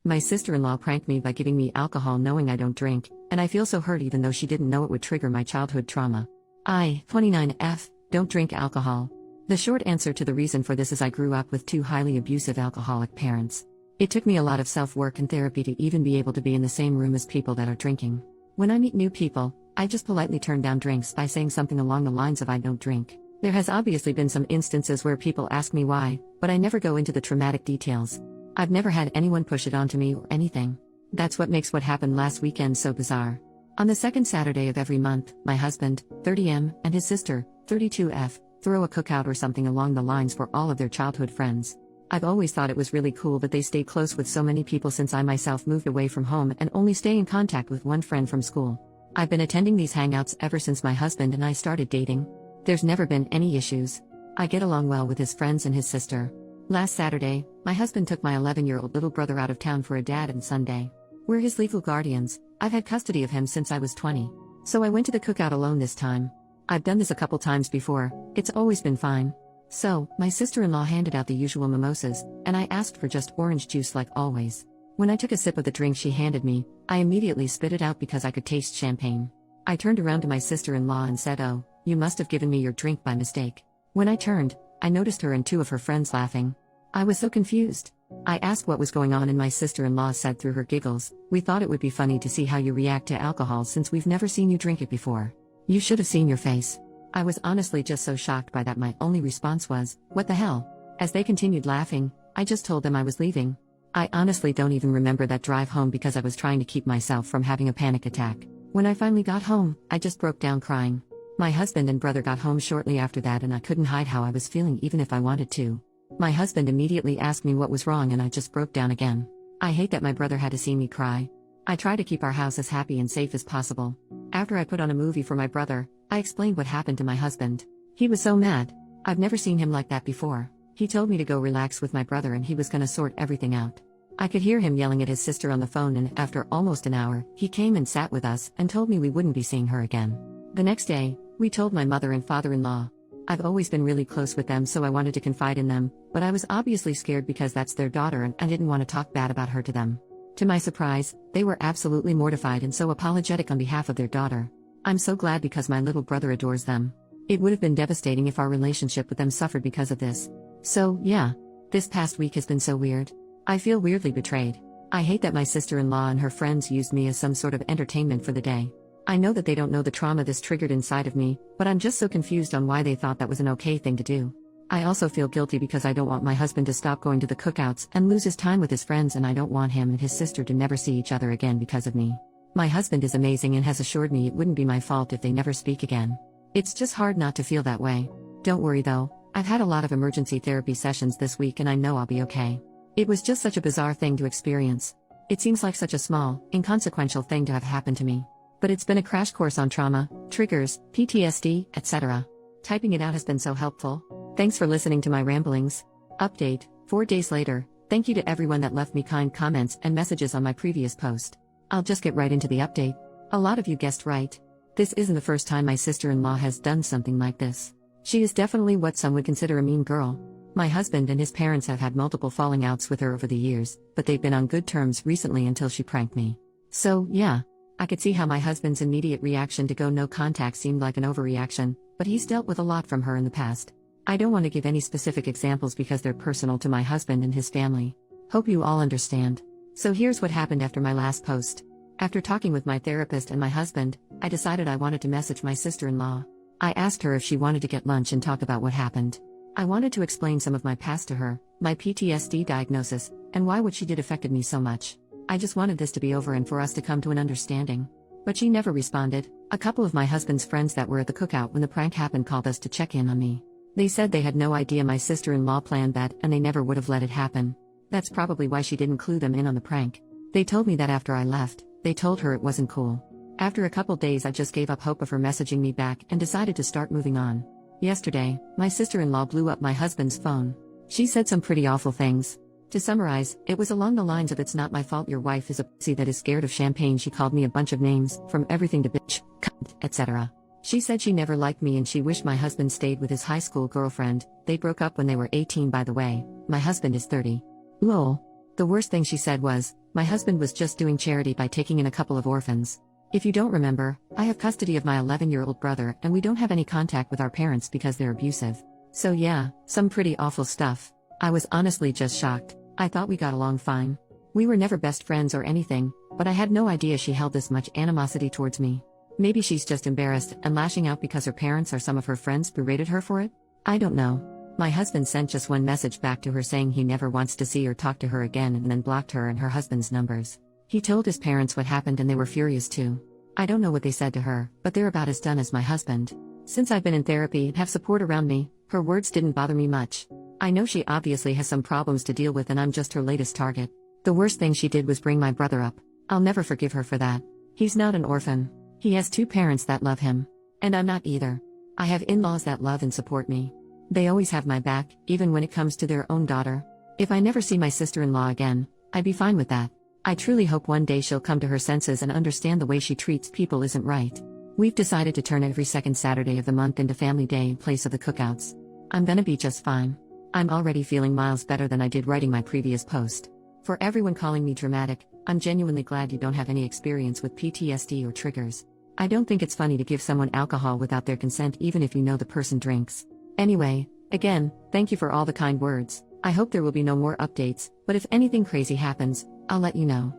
My sister-in-law pranked me by giving me alcohol knowing I don't drink, and I feel so hurt even though she didn't know it would trigger my childhood trauma. I, 29F, don't drink alcohol. The short answer to the reason for this is I grew up with two highly abusive alcoholic parents. It took me a lot of self-work and therapy to even be able to be in the same room as people that are drinking. When I meet new people, I just politely turn down drinks by saying something along the lines of I don't drink. There has obviously been some instances where people ask me why, but I never go into the traumatic details. I've never had anyone push it onto me or anything. That's what makes what happened last weekend so bizarre. On the second Saturday of every month, my husband, 30M, and his sister, 32F, throw a cookout or something along the lines for all of their childhood friends. I've always thought it was really cool that they stay close with so many people since I myself moved away from home and only stay in contact with one friend from school. I've been attending these hangouts ever since my husband and I started dating. There's never been any issues. I get along well with his friends and his sister. Last Saturday, my husband took my 11-year-old little brother out of town for a dad and Sunday. We're his legal guardians. I've had custody of him since I was 20. So I went to the cookout alone this time. I've done this a couple times before, it's always been fine. So, my sister-in-law handed out the usual mimosas, and I asked for just orange juice like always. When I took a sip of the drink she handed me, I immediately spit it out because I could taste champagne. I turned around to my sister-in-law and said, "Oh, you must have given me your drink by mistake." When I turned, I noticed her and two of her friends laughing. I was so confused. I asked what was going on and my sister-in-law said through her giggles, "We thought it would be funny to see how you react to alcohol since we've never seen you drink it before. You should have seen your face." I was honestly just so shocked by that my only response was, "What the hell?" As they continued laughing, I just told them I was leaving. I honestly don't even remember that drive home because I was trying to keep myself from having a panic attack. When I finally got home, I just broke down crying. My husband and brother got home shortly after that and I couldn't hide how I was feeling even if I wanted to. My husband immediately asked me what was wrong and I just broke down again. I hate that my brother had to see me cry. I try to keep our house as happy and safe as possible. After I put on a movie for my brother, I explained what happened to my husband. He was so mad. I've never seen him like that before. He told me to go relax with my brother and he was gonna sort everything out. I could hear him yelling at his sister on the phone and after almost an hour, he came and sat with us and told me we wouldn't be seeing her again. The next day, we told my mother and father-in-law. I've always been really close with them so I wanted to confide in them, but I was obviously scared because that's their daughter and I didn't want to talk bad about her to them. To my surprise, they were absolutely mortified and so apologetic on behalf of their daughter. I'm so glad because my little brother adores them. It would have been devastating if our relationship with them suffered because of this. So, yeah. This past week has been so weird. I feel weirdly betrayed. I hate that my sister-in-law and her friends used me as some sort of entertainment for the day. I know that they don't know the trauma this triggered inside of me, but I'm just so confused on why they thought that was an okay thing to do. I also feel guilty because I don't want my husband to stop going to the cookouts and lose his time with his friends and I don't want him and his sister to never see each other again because of me. My husband is amazing and has assured me it wouldn't be my fault if they never speak again. It's just hard not to feel that way. Don't worry though, I've had a lot of emergency therapy sessions this week and I know I'll be okay. It was just such a bizarre thing to experience. It seems like such a small, inconsequential thing to have happened to me. But it's been a crash course on trauma, triggers, PTSD, etc. Typing it out has been so helpful. Thanks for listening to my ramblings. Update, 4 days later, thank you to everyone that left me kind comments and messages on my previous post. I'll just get right into the update. A lot of you guessed right. This isn't the first time my sister-in-law has done something like this. She is definitely what some would consider a mean girl. My husband and his parents have had multiple falling outs with her over the years, but they've been on good terms recently until she pranked me. So, yeah. I could see how my husband's immediate reaction to go no contact seemed like an overreaction, but he's dealt with a lot from her in the past. I don't want to give any specific examples because they're personal to my husband and his family. Hope you all understand. So here's what happened after my last post. After talking with my therapist and my husband, I decided I wanted to message my sister-in-law. I asked her if she wanted to get lunch and talk about what happened. I wanted to explain some of my past to her, my PTSD diagnosis, and why what she did affected me so much. I just wanted this to be over and for us to come to an understanding. But she never responded. A couple of my husband's friends that were at the cookout when the prank happened called us to check in on me. They said they had no idea my sister-in-law planned that and they never would have let it happen. That's probably why she didn't clue them in on the prank. They told me that after I left, they told her it wasn't cool. After a couple days I just gave up hope of her messaging me back and decided to start moving on. Yesterday, my sister-in-law blew up my husband's phone. She said some pretty awful things. To summarize, it was along the lines of "It's not my fault your wife is a pussy that is scared of champagne." She called me a bunch of names, from everything to bitch, cunt, etc. She said she never liked me and she wished my husband stayed with his high school girlfriend. They broke up when they were 18 by the way, my husband is 30. Lol. The worst thing she said was, my husband was just doing charity by taking in a couple of orphans. If you don't remember, I have custody of my 11-year-old brother and we don't have any contact with our parents because they're abusive. So yeah, some pretty awful stuff. I was honestly just shocked. I thought we got along fine. We were never best friends or anything, but I had no idea she held this much animosity towards me. Maybe she's just embarrassed and lashing out because her parents or some of her friends berated her for it? I don't know. My husband sent just one message back to her saying he never wants to see or talk to her again and then blocked her and her husband's numbers. He told his parents what happened and they were furious too. I don't know what they said to her, but they're about as done as my husband. Since I've been in therapy and have support around me, her words didn't bother me much. I know she obviously has some problems to deal with and I'm just her latest target. The worst thing she did was bring my brother up. I'll never forgive her for that. He's not an orphan. He has 2 parents that love him. And I'm not either. I have in-laws that love and support me. They always have my back, even when it comes to their own daughter. If I never see my sister-in-law again, I'd be fine with that. I truly hope one day she'll come to her senses and understand the way she treats people isn't right. We've decided to turn every second Saturday of the month into family day in place of the cookouts. I'm gonna be just fine. I'm already feeling miles better than I did writing my previous post. For everyone calling me dramatic, I'm genuinely glad you don't have any experience with PTSD or triggers. I don't think it's funny to give someone alcohol without their consent even if you know the person drinks. Anyway, again, thank you for all the kind words. I hope there will be no more updates, but if anything crazy happens, I'll let you know.